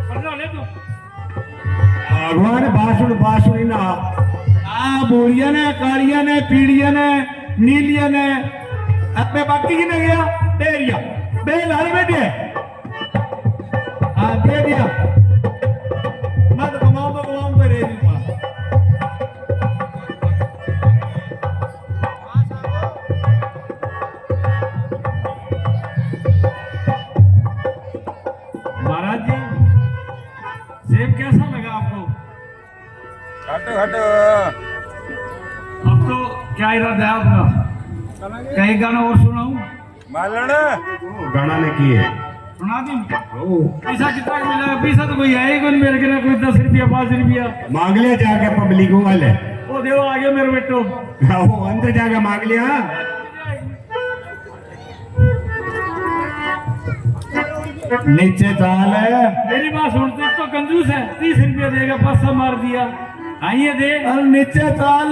पढ़ना ले तू भगवान बासुरी ना आ बोरिया ने कालिया ने पीड़िया ने नीलिया ने अब मैं बाकी की ने गया डेरिया बे लाल बेटे हाँ दे दिया मैं तो कमाऊं पे रेडी महाराज जी सेब कैसा लगा आपको हटो हटो अब तो क्या इरादा है आपका कई गाना और सुनाऊं मालन गाना ने किए सुना दी पैसा कितना मिला पैसा तो कोई है ही कौन मेरे के कोई 10 रुपया 5 रुपया मांग लिया जाके पब्लिक वाले वो देव आ गया मेरे बेटो वो अंदर जाके मांग लिया नीचे चाल है मेरी बात सुनते तो कंजूस है 30 रुपया देगा पासा मार दिया आइए दे और नीचे चाल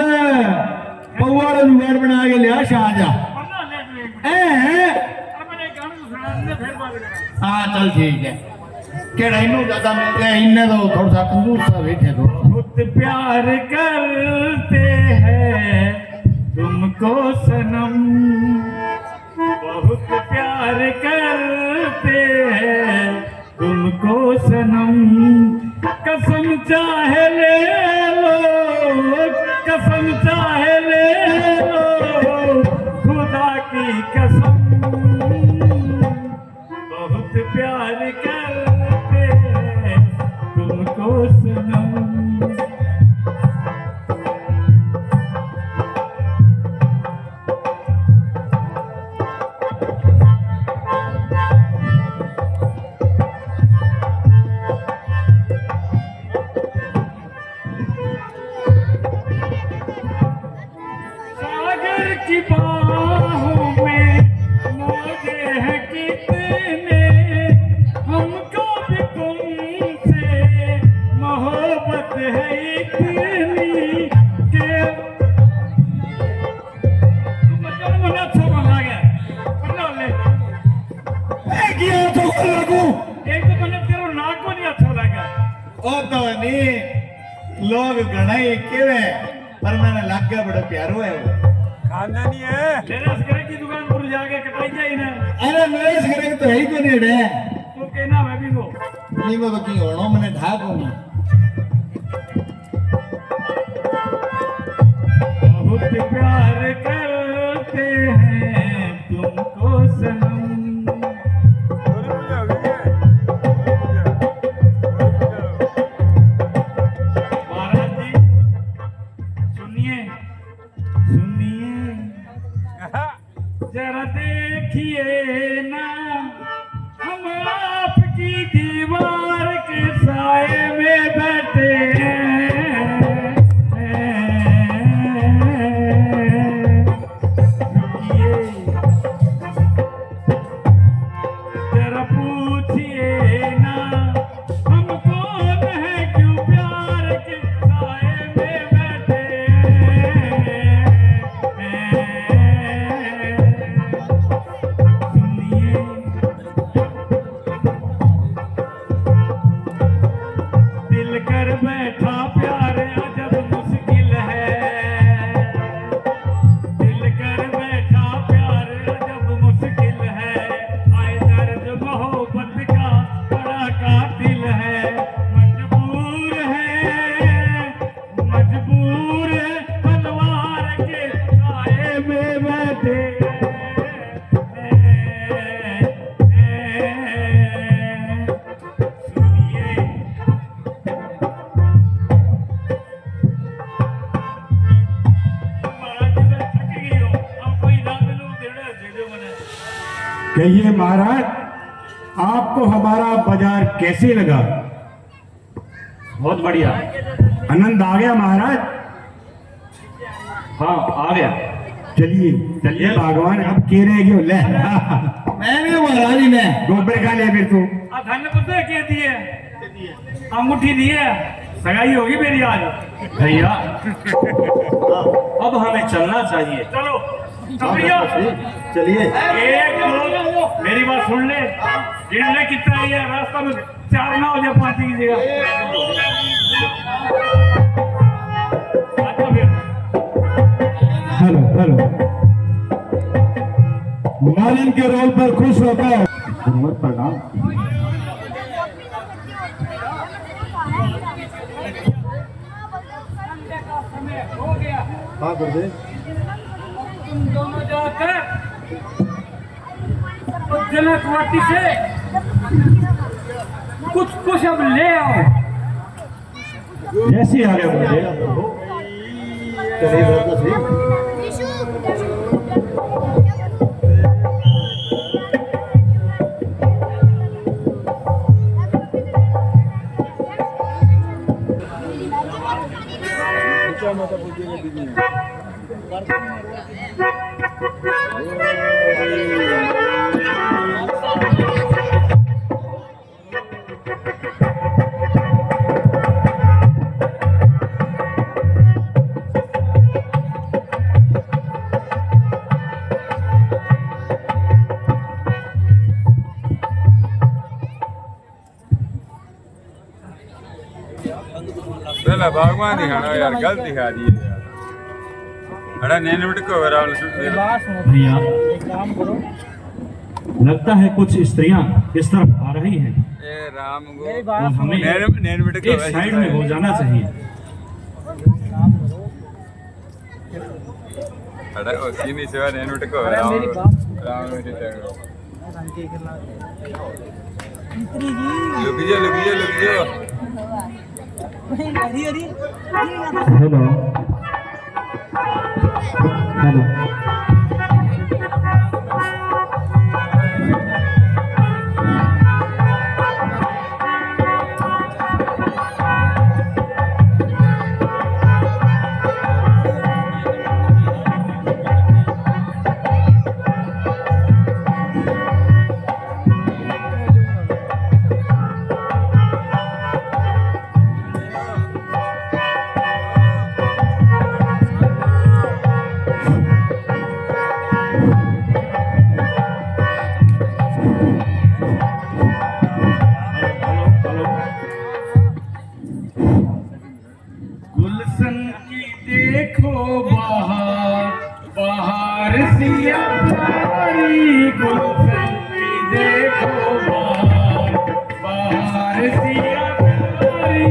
पौवाड़ा जुगाड़ बना के लिया शाहजा पढ़ना ले तू एक मिनट अब मैंने एक गाना तो सुना दिया फिर बात करें हाँ चल ठीक है केड़ा इन्हों ज्यादा मिल गया इन्हें तो थोड़ा सा कंजूस सा बैठे दो बहुत प्यार करते हैं तुमको सनम बहुत प्यार करते हैं तुमको सनम कसम चाहे ले लो कसम चाहे ले लो खुदा की कसम बहुत प्यार करते हैं तुमको सनम सागर की बाहों में मौजे हैं कितने हमको भी तुमसे मोहब्बत है इतनी कि मुझे अच्छा बना गया पढ़ना ले किया तो लगू एक तो मैंने तेरा नाक को नहीं अच्छा लगा ओ तो नहीं लोग घना ही केवे पर मैंने लग गया बड़ा प्यारो है वो खानदानी है तेरे घर की दुकान पर जाके कटाई जाए ना अरे नरेश करे तो है ही तो नहीं रे तो कहना मैं भी वो नहीं मैं बकी होनो मैंने ढाक होनी बहुत प्यार करते हैं तुमको सनम और पूजा हो गई है महाराज जी सुनिए सुनिए जरा देखिए ना बैठा प्यार अजब मुश्किल है, दिल कर बैठा प्यार अजब मुश्किल है, आए दर्द मोहब्बत का बड़ा कातिल है, मजबूर है तलवार के साए में बैठे कहिए महाराज, आपको हमारा बाजार कैसे लगा? बहुत बढ़िया। आनंद आ गया महाराज? हाँ आ गया। चलिए चलिए भगवान अब कह रहे क्यों ले मैं भी महाराज ही मैं गोबर का ले फिर तू धन पता के दिए अंगूठी दिए, सगाई होगी मेरी आज। भैया अब हमें चलना चाहिए। चलो भैया चलिए। एक दो मेरी बात सुन ले, गिनने कितना ही है, रास्ता में 4 ना हो जाए 5 की जगह। अच्छा फिर हेलो हेलो मालिन के रोल पर खुश होता है। उम्र प्रणाम। हाँ गुरुदेव। तुम दोनों जाकर जनक वाटी से कुछ अब ले आओ। जैसे आ गया गुरुदेव। चलिए बात तो सही। पहला भगवान दिखाना यार, गलत दिखा दिए यार। अरे नैन मिनट को भैया लगता है कुछ स्त्रियां इस तरफ आ रही हैं। ए राम गो तो हमें नैन मिनट को एक साइड में हो जाना चाहिए। अरे ओ सीनी सेवा नैन मिनट को राम मिनट लुक जो हेलो हेलो गुलशन की देखो बाहर सिया प्यारी, गुलशन की देखो बाहर सिया प्यारी।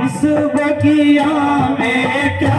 इस बगिया में क्या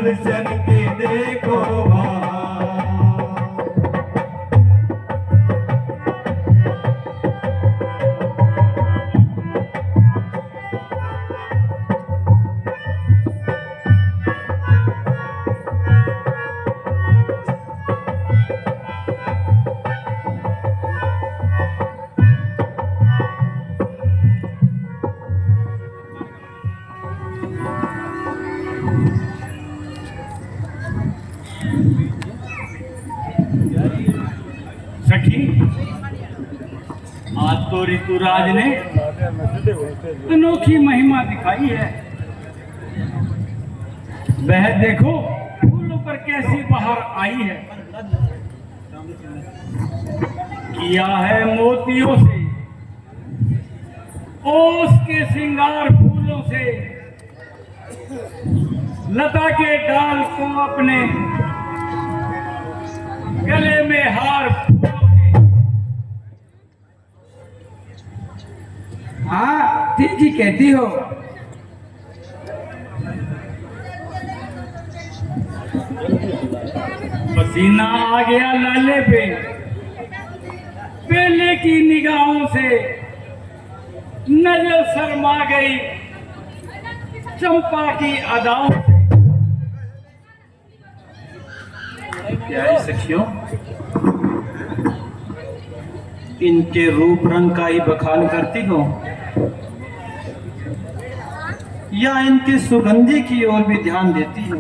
गुलशन के देखो बहार। सखी, आज तो ऋतुराज ने अनोखी महिमा दिखाई है। वह देखो फूलों पर कैसी बहार आई है। किया है मोतियों से, ओस के श्रृंगार फूलों से, लता के डाल को अपने गले में हार फूलों के। हाँ, ठीक ही कहती हो। पसीना आ गया लाले पे, पहले की निगाहों से नजर शर्मा गई चंपा की अदाओं से। प्यारी सखियों, इनके रूप रंग का ही बखान करती हो या इनके सुगंधि की ओर भी ध्यान देती हो?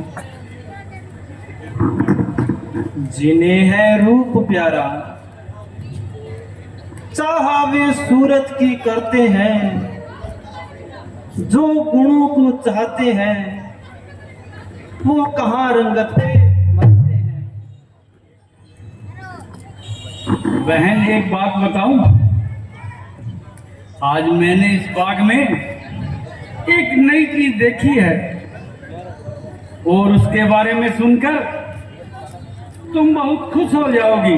जिन्हें है रूप प्यारा, चाहा वे सूरत की करते हैं, जो गुणों को चाहते हैं वो कहाँ रंगत पे मरते हैं। बहन, एक बात बताऊं, आज मैंने इस बाग में एक नई चीज देखी है और उसके बारे में सुनकर तुम बहुत खुश हो जाओगी।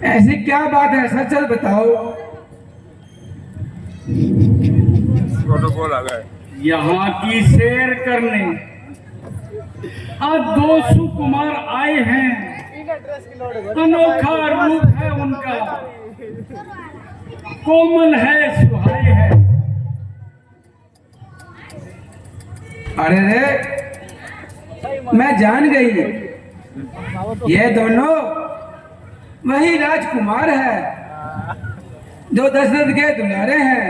ऐसी क्या बात है, सच सच बताओ। प्रोटोकॉल आ गया। यहाँ की सैर करने आज 2 सुकुमार आए हैं। अनोखा रूप है उनका, कोमल है, सुहाए है। अरे रे, मैं जान गई, ये दोनों वही राजकुमार है जो दशरथ के दुलारे हैं,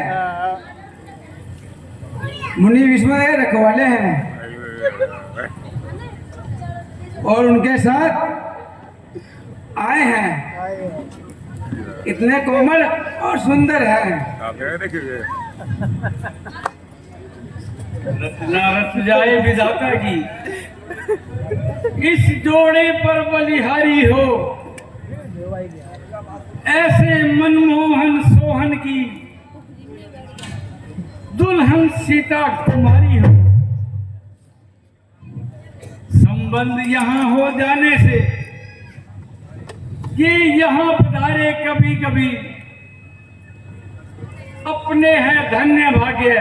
मुनि विष्णु के रखवाले हैं और उनके साथ आए हैं। इतने कोमल और सुंदर हैं। रत्ना रत जाए विधाता की, इस जोड़े पर बलिहारी हो, ऐसे मनमोहन सोहन की दुल्हन सीता कुमारी हो। संबंध यहाँ हो जाने से ये यहाँ पधारे कभी कभी, अपने हैं धन्य भाग्य,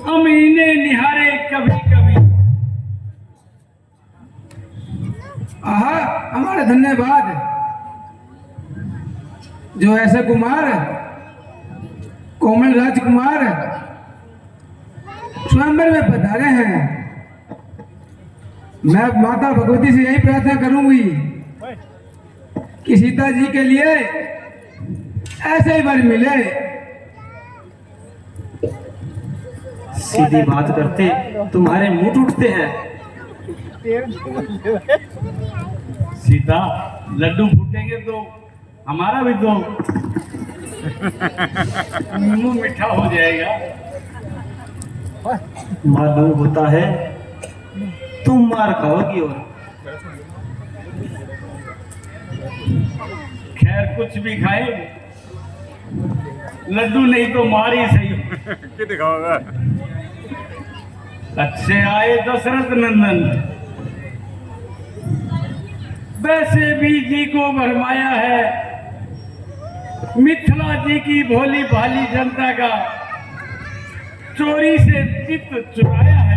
हम इन्हें निहारे कभी कभी। आहा, हमारा धन्यवाद जो ऐसे कुमार, कोमल राजकुमार स्वयंवर में पधारे हैं। मैं माता भगवती से यही प्रार्थना करूंगी कि सीता जी के लिए ऐसे ही वर मिले। सीधी बात करते तुम्हारे मुंह टूटते हैं। सीता, लड्डू फूटेंगे तो हमारा भी तो मुंह मीठा हो जाएगा। मालूम होता है तुम मार खाओगी। और खैर, कुछ भी खाए, लड्डू नहीं तो मार ही सही। क्या दिखाओगा? अच्छे आए दशरथ नंदन, वैसे भी जी को भरमाया है मिथिला जी की भोली भाली जनता का चोरी से चित्त चुराया है।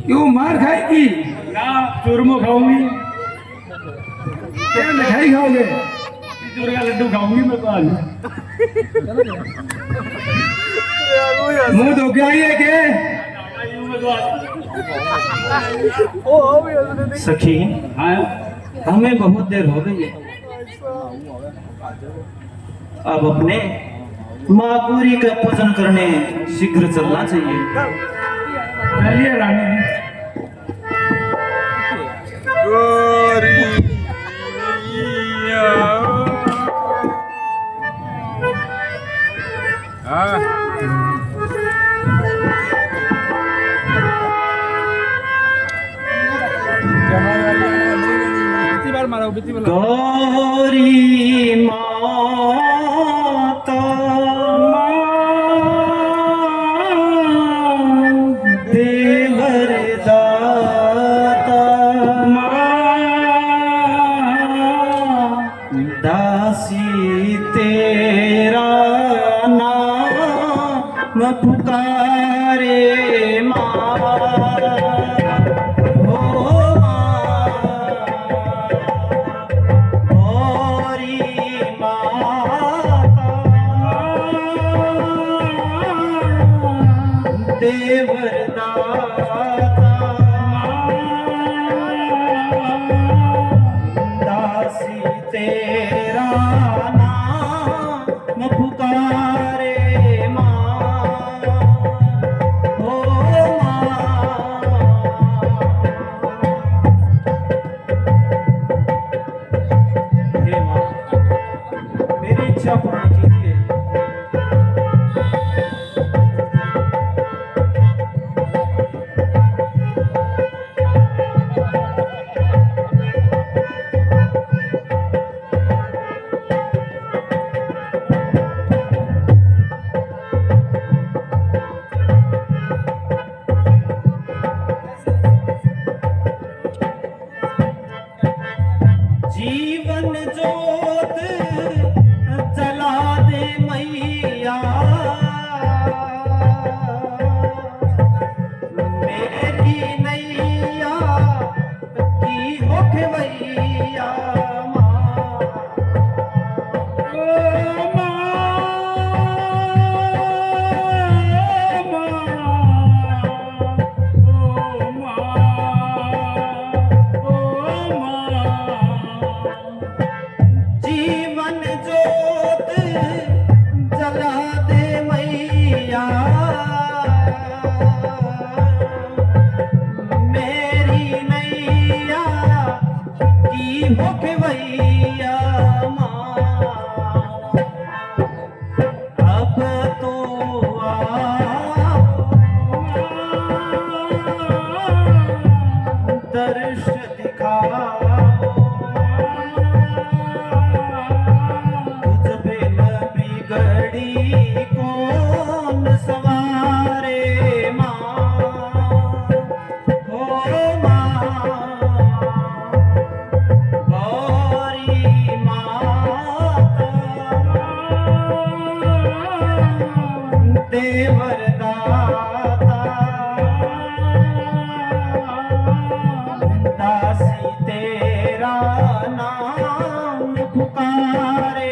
क्यों मार खाएगी? ना चूरमो खाऊंगी, क्या मिठाई खाओगे? चूर का लड्डू खाऊंगी मैं तो आज। मुंह धो के आई है के? सखी हाँ हमें बहुत देर हो गई है, अब अपने माँ गौरी का पूजन करने शीघ्र चलना चाहिए। चलिए रानी। गौरी माता देवर दाता दासी तेरा नाम पुकारे दासी तेरा नाम पुकारे हे माँ, मेरी इच्छा पूर्ण कीजिए। जीवन ज्योत जला दे मैया, मेरी नैया की हो खेवैया जीवन ज्योत जला दे मैया, मेरी नैया की हो खेवैया अब तो दर्श दिखा बिगड़ी कौन सवारे माँ, हो माँ गौरी माता देवर दाता दासी तेरा नाम पुकारे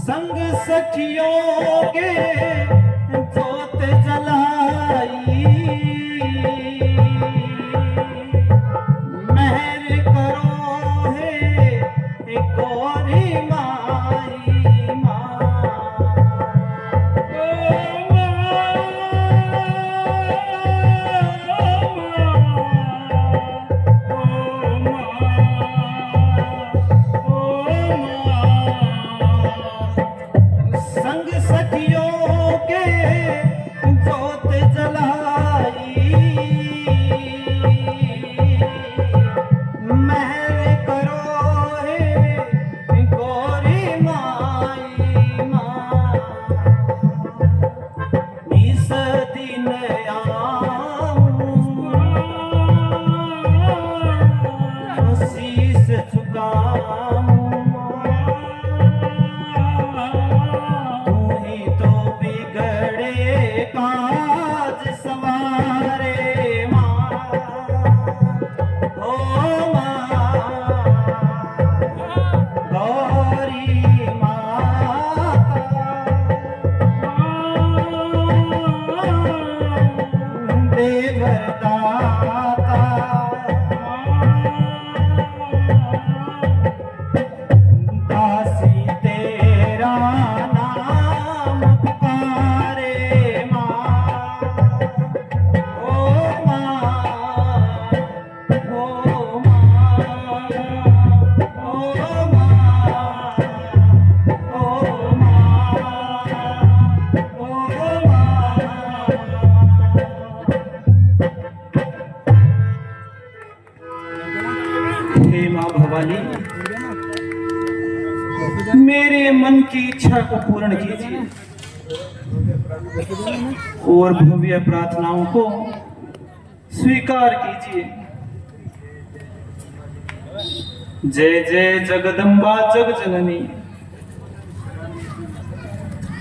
संग सखियों के जोत जलाई, मेहर करो हे गौरी माई माँ। हे माँ भवानी, मेरे मन की इच्छा को पूर्ण कीजिए और भव्य प्रार्थनाओं को स्वीकार कीजिए। जय जय जगदम्बा जग जननी,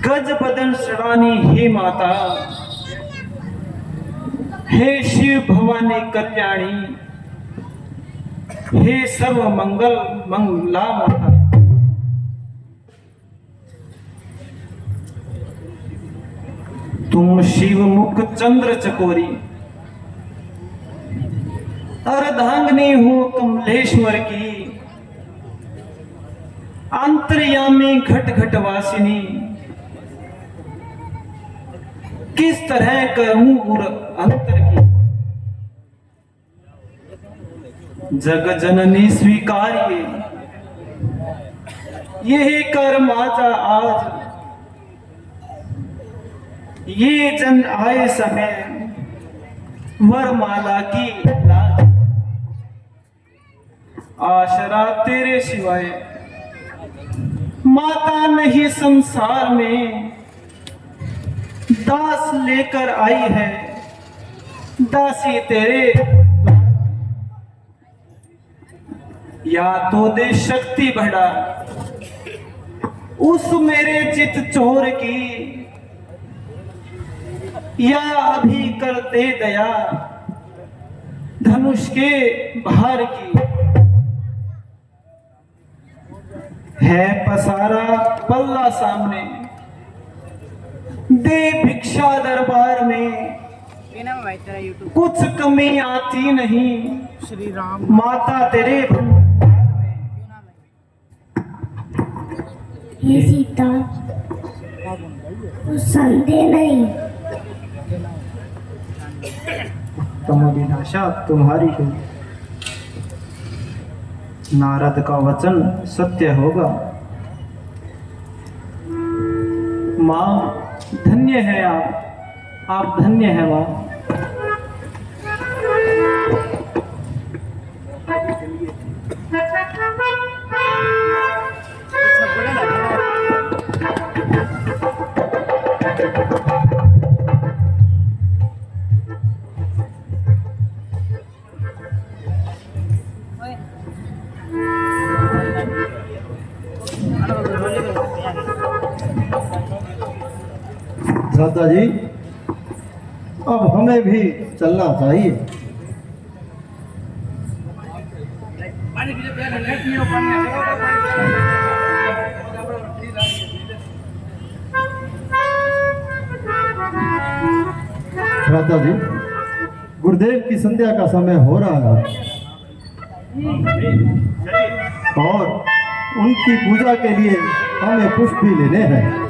गज बदन श्राणी हे माता, हे शिव भवानी कल्याणी, हे सर्व मंगल मंगला माता। तुम शिव मुख चंद्र चकोरी, अर्धांगिनी हो कमलेश्वर की, अंतर्यामी घट घट वासिनी, किस तरह कहूं और अंतर की। जग जननी स्वीकारिए यही कर्म आजा आज, ये जन आए समय वरमाला की लाज। आशरा तेरे सिवाय माता नहीं संसार में, दास लेकर आई है दासी तेरे। या तो दे शक्ति बढ़ा उस मेरे चित चोर की, या अभी कर दे दया धनुष के भार की। है पसारा पल्ला सामने, दे भिक्षा दरबार में, कुछ कमी आती नहीं श्री राम माता तेरे ये सीता संदेह नहीं, तुम विनाशा तुम्हारी हो। नारद का वचन सत्य होगा। माँ धन्य है आप धन्य है माँ। भ्राता जी, अब हमें भी चलना चाहिए। भ्राता जी, गुरुदेव की संध्या का समय हो रहा है और उनकी पूजा के लिए हमें पुष्प भी लेने हैं।